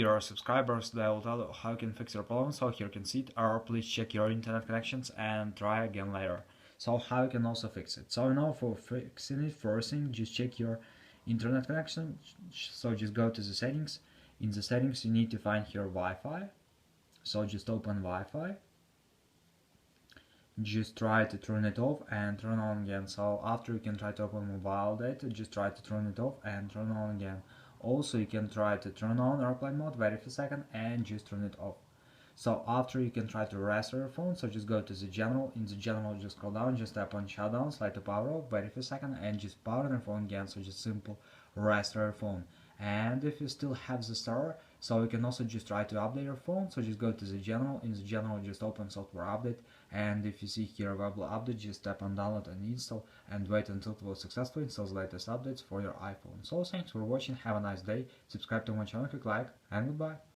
Your subscribers, they will tell you how you can fix your problem. So here you can see it, or please check your internet connections and try again later. So how you can also fix it. So now for fixing it, first thing, just check your internet connection. So just go to the settings. In the settings you need to find here Wi-Fi. So just open Wi-Fi. Just try to turn it off and turn on again. So after you can try to open mobile data, just try to turn it off and turn on again. Also you can try to turn on airplane mode, wait for a second and just turn it off. So after you can try to restore your phone, so just go to the general. In the general just scroll down, just tap on shutdown, slide to power off, wait for a second and just power your phone again. So just simple restore your phone. And if you still have the error, so you can also just try to update your phone. So just go to the general. In the general just open software update, and if you see here available update, just tap on download and install and wait until it will successfully install the latest updates for your iPhone. So thanks for watching, have a nice day, subscribe to my channel, click like, and goodbye.